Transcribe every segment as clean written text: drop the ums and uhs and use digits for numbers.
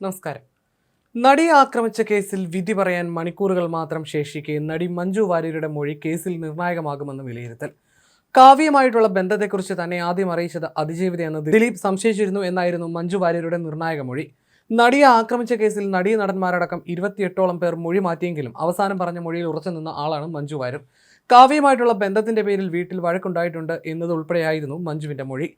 നമസ്കാരം. നടിയെ ആക്രമിച്ച കേസിൽ വിധി പറയാൻ മണിക്കൂറുകൾ മാത്രം ശേഷിക്കെ നടി മഞ്ജു വാര്യരുടെ മൊഴി കേസിൽ നിർണായകമാകുമെന്ന് വിലയിരുത്തൽ. കാവ്യമായിട്ടുള്ള ബന്ധത്തെക്കുറിച്ച് തന്നെ ആദ്യം അറിയിച്ചത് അതിജീവിതയെന്ന് ദിലീപ് സംശയിച്ചിരുന്നു എന്നായിരുന്നു മഞ്ജു വാര്യരുടെ നിർണായക മൊഴി. നടിയെ ആക്രമിച്ച കേസിൽ നടീ നടന്മാരടക്കം 28ഓളം പേർ മൊഴി മാറ്റിയെങ്കിലും അവസാനം പറഞ്ഞ മൊഴിയിൽ ഉറച്ചു നിന്ന ആളാണ് മഞ്ജു വാര്യർ. കാവ്യമായിട്ടുള്ള ബന്ധത്തിന്റെ പേരിൽ വീട്ടിൽ വഴക്കുണ്ടായിട്ടുണ്ട് എന്നതുൾപ്പെടെയായിരുന്നു മഞ്ജുവിന്റെ മൊഴി.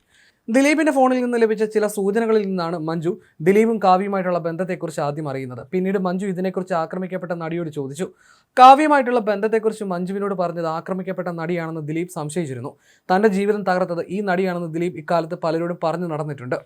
ദിലീപിന്റെ ഫോണിൽ നിന്ന് ലഭിച്ച ചില സൂചനകളിൽ നിന്നാണ് മഞ്ജു ദിലീപും കാവ്യയുമായിട്ടുള്ള ബന്ധത്തെക്കുറിച്ച് ആദ്യം അറിയുന്നത്. പിന്നീട് മഞ്ജു ഇതിനെക്കുറിച്ച് ആക്രമിക്കപ്പെട്ട നടിയോട് ചോദിച്ചു. കാവ്യമായിട്ടുള്ള ബന്ധത്തെക്കുറിച്ച് മഞ്ജുവിനോട് പറഞ്ഞത് ആക്രമിക്കപ്പെട്ട നടിയാണെന്ന് ദിലീപ് സംശയിച്ചിരുന്നു. തന്റെ ജീവിതം തകർത്തത് ഈ നടിയാണെന്ന് ദിലീപ് ഇക്കാലത്ത് പലരോടും പറഞ്ഞു നടന്നിട്ടുണ്ട്.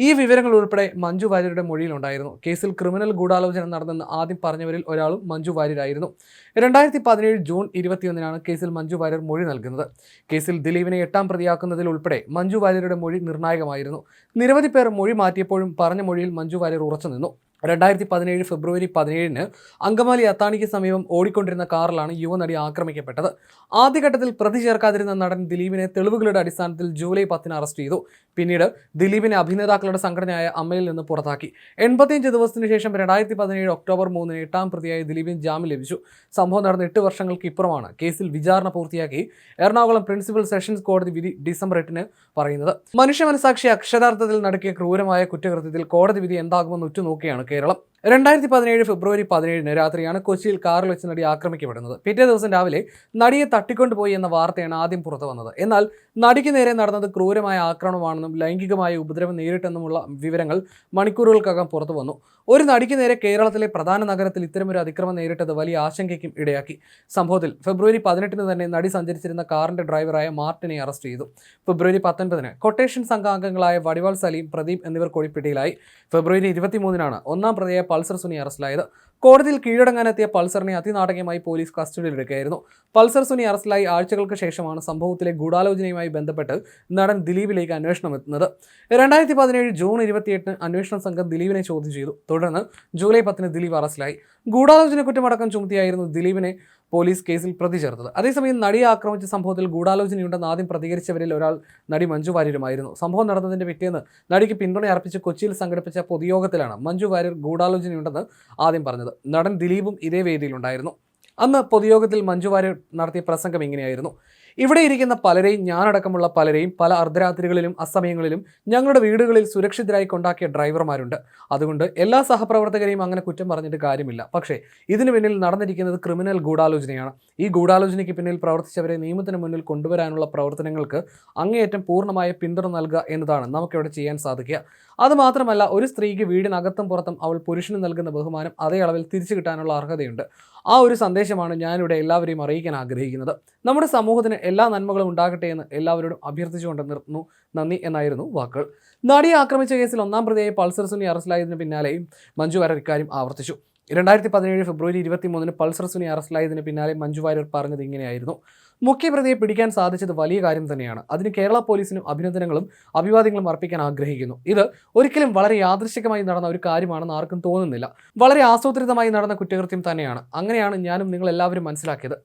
ഈ വിവരങ്ങൾ ഉൾപ്പെടെ മഞ്ജു വാര്യരുടെ മൊഴിയിലുണ്ടായിരുന്നു. കേസിൽ ക്രിമിനൽ ഗൂഢാലോചന നടന്നെന്ന് ആദ്യം പറഞ്ഞവരിൽ ഒരാളും മഞ്ജു വാര്യരായിരുന്നു. 2017 ജൂൺ 21 കേസിൽ മഞ്ജു വാര്യർ മൊഴി നൽകുന്നത്. കേസിൽ ദിലീപിനെ 8ാം പ്രതിയാക്കുന്നതിൽ ഉൾപ്പെടെ മഞ്ജു വാര്യരുടെ മൊഴി നിർണായകമായിരുന്നു. നിരവധി പേർ മൊഴി മാറ്റിയപ്പോഴും പറഞ്ഞ മൊഴിയിൽ മഞ്ജു വാര്യർ ഉറച്ചു നിന്നു. 2017 ഫെബ്രുവരി 17 അങ്കമാലി അത്താണിക്ക് സമീപം ഓടിക്കൊണ്ടിരുന്ന കാറിലാണ് യുവനടി ആക്രമിക്കപ്പെട്ടത്. ആദ്യഘട്ടത്തിൽ പ്രതി ചേർക്കാതിരുന്ന നടൻ ദിലീപിനെ തെളിവുകളുടെ അടിസ്ഥാനത്തിൽ ജൂലൈ 10 അറസ്റ്റ് ചെയ്തു. പിന്നീട് ദിലീപിനെ അഭിനേതാക്കളുടെ സംഘടനയായ അമ്മയിൽ നിന്ന് പുറത്താക്കി. 85 ദിവസത്തിന് ശേഷം 2017 ഒക്ടോബർ 3 8ാം പ്രതിയായ ദിലീപിന് ജാമ്യം ലഭിച്ചു. സംഭവം നടന്ന 8 വർഷങ്ങൾക്ക് ഇപ്പുറമാണ് കേസിൽ വിചാരണ പൂർത്തിയാക്കി എറണാകുളം പ്രിൻസിപ്പൽ സെഷൻസ് കോടതി വിധി ഡിസംബർ 8 പറയുന്നത്. മനുഷ്യ മനസാക്ഷി അക്ഷരാർത്ഥത്തിൽ നടക്കിയ ക്രൂരമായ കുറ്റകൃത്യത്തിൽ കോടതി വിധി എന്താകുമെന്ന് ഉറ്റുനോക്കിയാണ് കേരളം. 2017 ഫെബ്രുവരി 17 രാത്രിയാണ് കൊച്ചിയിൽ കാറിൽ വെച്ച് നടി ആക്രമിക്കപ്പെടുന്നത്. പിറ്റേ ദിവസം രാവിലെ നടിയെ തട്ടിക്കൊണ്ടുപോയി എന്ന വാർത്തയാണ് ആദ്യം പുറത്തു വന്നത്. എന്നാൽ നടിക്ക് നേരെ നടന്നത് ക്രൂരമായ ആക്രമണമാണെന്നും ലൈംഗികമായ ഉപദ്രവം നേരിട്ടെന്നുമുള്ള വിവരങ്ങൾ മണിക്കൂറുകൾക്കകം പുറത്തു വന്നു. ഒരു നടിക്ക് നേരെ കേരളത്തിലെ പ്രധാന നഗരത്തിൽ ഇത്തരമൊരു അതിക്രമം നേരിട്ടത് വലിയ ആശങ്കയ്ക്കും ഇടയാക്കി. സംഭവത്തിൽ ഫെബ്രുവരി 18 തന്നെ നടി സഞ്ചരിച്ചിരുന്ന കാറിന്റെ ഡ്രൈവറായ മാർട്ടിനെ അറസ്റ്റ് ചെയ്തു. ഫെബ്രുവരി 19 കൊട്ടേഷൻ സംഘാംഗങ്ങളായ വടിവാൾ സലീം, പ്രദീപ് എന്നിവർ കൊടിപ്പിടിയിലായി. ഫെബ്രുവരി 23 ഒന്നാം പ്രതിയായ പൾസർ സുനി അറസ്റ്റിലായത്. കോടതിയിൽ കീഴടങ്ങാനെത്തിയ പൾസറിനെ അതിനാടകമായി പോലീസ് കസ്റ്റഡിയിലെടുക്കുകയായിരുന്നു. പൾസർ സുനി അറസ്റ്റിലായി ആഴ്ചകൾക്ക് ശേഷമാണ് സംഭവത്തിലെ ഗൂഢാലോചനയുമായി ബന്ധപ്പെട്ട് നടൻ ദിലീപിലേക്ക് അന്വേഷണം എത്തുന്നത്. 2017 ജൂൺ 28 അന്വേഷണ സംഘം ദിലീപിനെ ചോദ്യം ചെയ്തു. തുടർന്ന് ജൂലൈ 10 ദിലീപ് അറസ്റ്റിലായി. ഗൂഢാലോചന കുറ്റമടക്കം ചുമത്തിയായിരുന്നു ദിലീപിനെ പോലീസ് കേസിൽ പ്രതി ചേർത്തത്. അതേസമയം നടിയെ ആക്രമിച്ച സംഭവത്തിൽ ഗൂഢാലോചനയുണ്ടെന്ന് ആദ്യം പ്രതികരിച്ചവരിൽ ഒരാൾ നടി മഞ്ജു വാര്യരുമായിരുന്നു. സംഭവം നടന്നതിന്റെ പിറ്റേന്ന് നടിക്ക് പിന്തുണ അർപ്പിച്ച് കൊച്ചിയിൽ സംഘടിപ്പിച്ച പൊതുയോഗത്തിലാണ് മഞ്ജു വാര്യർ ഗൂഢാലോചനയുണ്ടെന്ന് ആദ്യം പറഞ്ഞത്. നടൻ ദിലീപും ഇതേ വേദിയിലുണ്ടായിരുന്നു. അന്ന് പൊതുയോഗത്തിൽ മഞ്ജു വാര്യർ നടത്തിയ പ്രസംഗം ഇങ്ങനെയായിരുന്നു: ഇവിടെ ഇരിക്കുന്ന പലരെയും, ഞാനടക്കമുള്ള പലരെയും പല അർദ്ധരാത്രികളിലും അസമയങ്ങളിലും ഞങ്ങളുടെ വീടുകളിൽ സുരക്ഷിതരായി കൊണ്ടാക്കിയ ഡ്രൈവർമാരുണ്ട്. അതുകൊണ്ട് എല്ലാ സഹപ്രവർത്തകരെയും അങ്ങനെ കുറ്റം പറഞ്ഞിട്ട് കാര്യമില്ല. പക്ഷേ ഇതിന് പിന്നിൽ നടന്നിരിക്കുന്നത് ക്രിമിനൽ ഗൂഢാലോചനയാണ്. ഈ ഗൂഢാലോചനയ്ക്ക് പിന്നിൽ പ്രവർത്തിച്ചവരെ നിയമത്തിന് മുന്നിൽ കൊണ്ടുവരാനുള്ള പ്രവർത്തനങ്ങൾക്ക് അങ്ങേയറ്റം പൂർണ്ണമായ പിന്തുണ നൽകുക എന്നതാണ് നമുക്കിവിടെ ചെയ്യാൻ സാധിക്കുക. അതുമാത്രമല്ല, ഒരു സ്ത്രീക്ക് വീടിനകത്തും പുറത്തും അവൾ പുരുഷന് നൽകുന്ന ബഹുമാനം അതേ അളവിൽ തിരിച്ചു കിട്ടാനുള്ള അർഹതയുണ്ട്. ആ ഒരു സന്ദേശമാണ് ഞാനിവിടെ എല്ലാവരെയും അറിയിക്കാൻ ആഗ്രഹിക്കുന്നത്. നമ്മുടെ സമൂഹത്തിന് എല്ലാ നന്മകളും ഉണ്ടാകട്ടെ എന്ന് എല്ലാവരോടും അഭ്യർത്ഥിച്ചുകൊണ്ട് നിർത്തുന്നു. നന്ദി എന്നായിരുന്നു വാക്കുകൾ. നടിയെ ആക്രമിച്ച കേസിൽ 1ാം പ്രതിയായി പൾസർ സുനി അറസ്റ്റിലായതിന് പിന്നാലെയും മഞ്ജു വാര്യർ ഇക്കാര്യം ആവർത്തിച്ചു. 2017 ഫെബ്രുവരി 23 പൾസർ സുനി അറസ്റ്റിലായതിന് പിന്നാലെ മഞ്ജു വാര്യർ പറഞ്ഞത് ഇങ്ങനെയായിരുന്നു: മുഖ്യപ്രതിയെ പിടിക്കാൻ സാധിച്ചത് വലിയ കാര്യം തന്നെയാണ്. അതിന് കേരള പോലീസിനും അഭിനന്ദനങ്ങളും അഭിവാദ്യങ്ങളും അർപ്പിക്കാൻ ആഗ്രഹിക്കുന്നു. ഇത് ഒരിക്കലും വളരെ യാദൃശ്ചികമായി നടന്ന ഒരു കാര്യമാണെന്ന് ആർക്കും തോന്നുന്നില്ല. വളരെ ആസൂത്രിതമായി നടന്ന കുറ്റകൃത്യം തന്നെയാണ്. അങ്ങനെയാണ് ഞാനും നിങ്ങൾ എല്ലാവരും മനസ്സിലാക്കിയത്.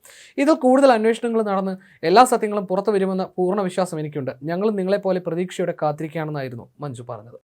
ഇതിൽ കൂടുതൽ അന്വേഷണങ്ങൾ നടന്ന് എല്ലാ സത്യങ്ങളും പുറത്തു വരുമെന്ന പൂർണ്ണ വിശ്വാസം എനിക്കുണ്ട്. ഞങ്ങളും നിങ്ങളെപ്പോലെ പ്രതീക്ഷയോടെ കാത്തിരിക്കുകയാണെന്നായിരുന്നു മഞ്ജു പറഞ്ഞത്.